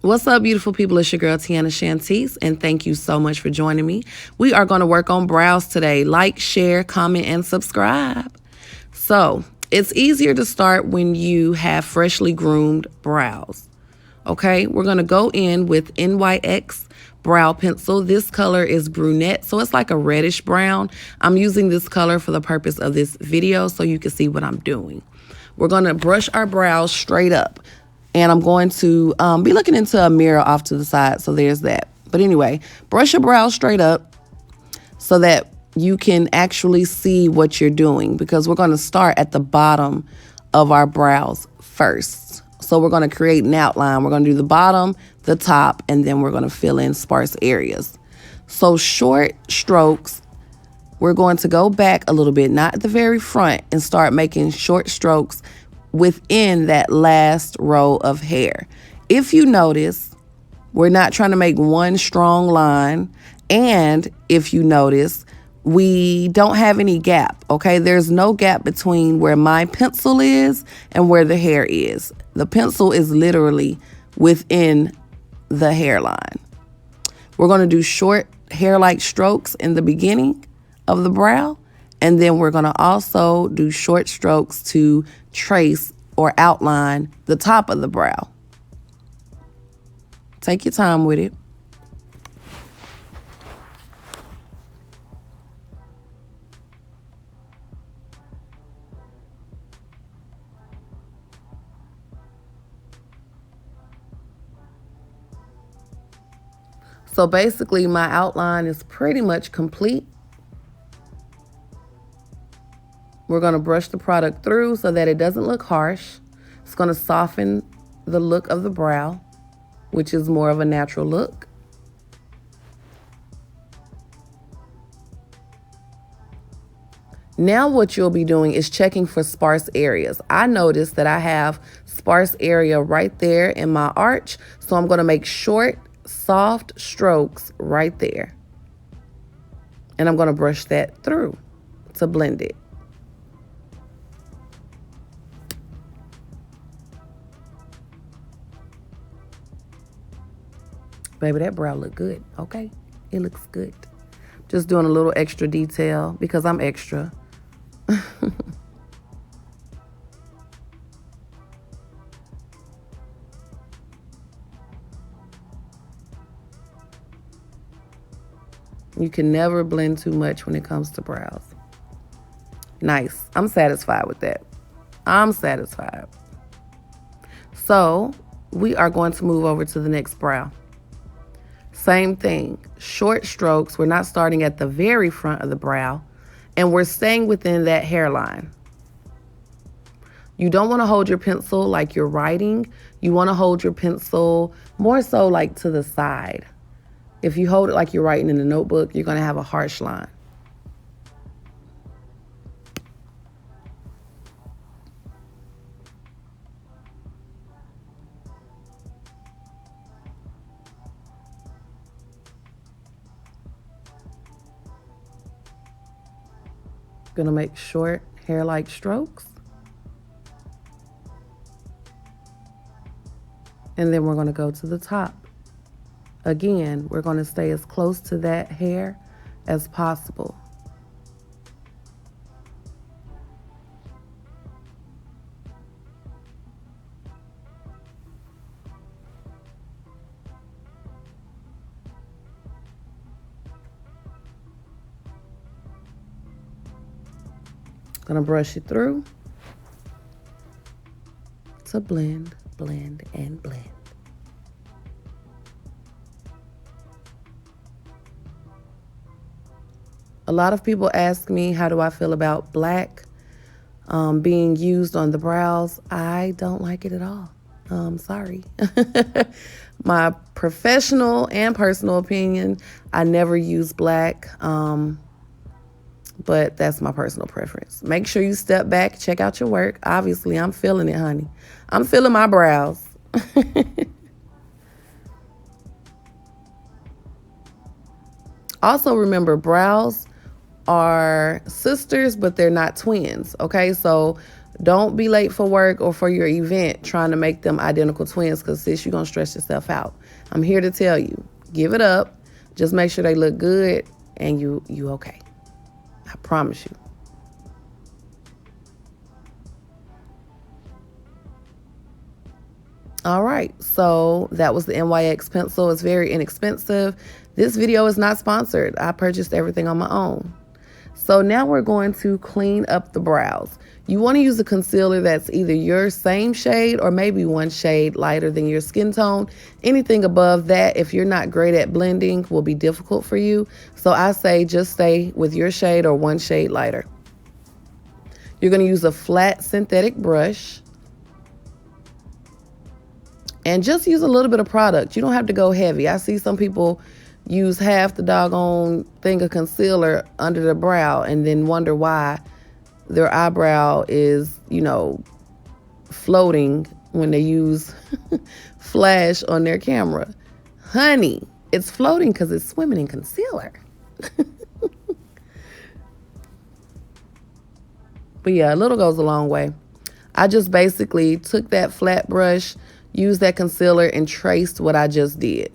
What's up, beautiful people? It's your girl, Tiana Shantice, and thank you so much for joining me. We are going to work on brows today. Like, share, comment, and subscribe. So, it's easier to start when you have freshly groomed brows. Okay, we're going to go in with NYX Brow Pencil. This color is Brunette, so it's like a reddish brown. I'm using this color for the purpose of this video so you can see what I'm doing. We're going to brush our brows straight up. And I'm going to be looking into a mirror off to the side, so there's that. But anyway, brush your brows straight up so that you can actually see what you're doing, because we're going to start at the bottom of our brows first. So we're going to create an outline. We're going to do the bottom, the top, and then we're going to fill in sparse areas. So short strokes, we're going to go back a little bit, not at the very front, and start making short strokes within that last row of hair. If you notice, we're not trying to make one strong line. And if you notice, we don't have any gap, okay? There's no gap between where my pencil is and where the hair is. The pencil is literally within the hairline. We're going to do short hair-like strokes in the beginning of the brow. And then we're going to also do short strokes to trace or outline the top of the brow. Take your time with it. So basically, my outline is pretty much complete. We're going to brush the product through so that it doesn't look harsh. It's going to soften the look of the brow, which is more of a natural look. Now what you'll be doing is checking for sparse areas. I noticed that I have sparse area right there in my arch, so I'm going to make short, soft strokes right there. And I'm going to brush that through to blend it. Baby, that brow look good, okay? It looks good. Just doing a little extra detail because I'm extra. You can never blend too much when it comes to brows. Nice. I'm satisfied with that. I'm satisfied. So we are going to move over to the next brow. Same thing, short strokes. We're not starting at the very front of the brow, and we're staying within that hairline. You don't want to hold your pencil like you're writing. You want to hold your pencil more so like to the side. If you hold it like you're writing in a notebook, you're going to have a harsh line. Gonna make short hair-like strokes. And then we're gonna go to the top. Again, we're gonna stay as close to that hair as possible. Gonna brush it through to blend, blend, and blend. A lot of people ask me, how do I feel about black being used on the brows? I don't like it at all. Sorry. My professional and personal opinion, I never use black. But that's my personal preference. Make sure you step back, check out your work. Obviously, I'm feeling it, honey. I'm feeling my brows. Also, remember, brows are sisters, but they're not twins, okay? So Don't be late for work or for your event trying to make them identical twins, because sis, you're going to stress yourself out. I'm here to tell you, give it up. Just make sure they look good and you okay. I promise you. All right, so that was the NYX pencil. It's very inexpensive. This video is not sponsored. I purchased everything on my own. So now we're going to clean up the brows. You want to use a concealer that's either your same shade or maybe one shade lighter than your skin tone. Anything above that, if you're not great at blending, will be difficult for you. So I say just stay with your shade or one shade lighter. You're going to use a flat synthetic brush. And just use a little bit of product. You don't have to go heavy. I see some people use half the doggone thing of concealer under the brow and then wonder why their eyebrow is, you know, floating when they use flash on their camera. Honey, it's floating because it's swimming in concealer. But yeah, a little goes a long way. I just basically took that flat brush, used that concealer, and traced what I just did.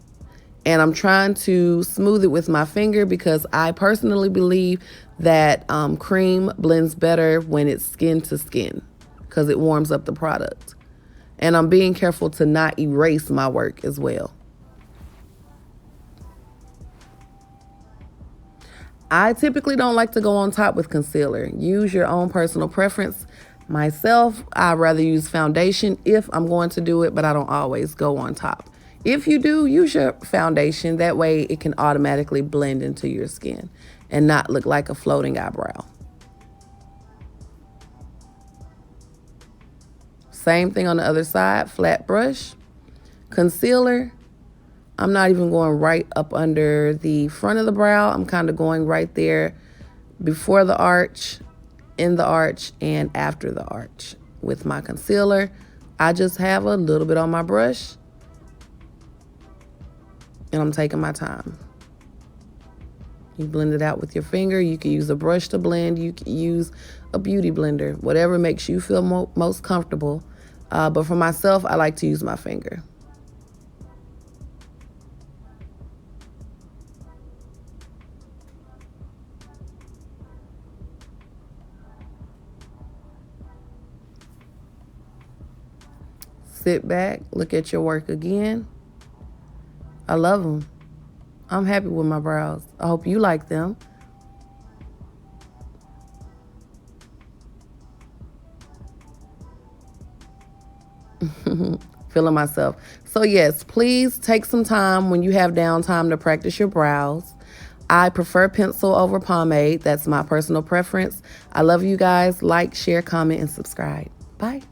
And I'm trying to smooth it with my finger because I personally believe that cream blends better when it's skin to skin because it warms up the product. And I'm being careful to not erase my work as well. I typically don't like to go on top with concealer. Use your own personal preference. Myself, I'd rather use foundation if I'm going to do it, but I don't always go on top. If you do, use your foundation. That way it can automatically blend into your skin and not look like a floating eyebrow. Same thing on the other side, flat brush. Concealer, I'm not even going right up under the front of the brow. I'm kind of going right there before the arch, in the arch, and after the arch with my concealer. I just have a little bit on my brush and I'm taking my time. You blend it out with your finger. You can use a brush to blend. You can use a beauty blender, whatever makes you feel most comfortable. But for myself, I like to use my finger. Sit back, look at your work again. I love them. I'm happy with my brows. I hope you like them. Feeling myself. So yes, please take some time when you have downtime to practice your brows. I prefer pencil over pomade. That's my personal preference. I love you guys. Like, share, comment, and subscribe. Bye.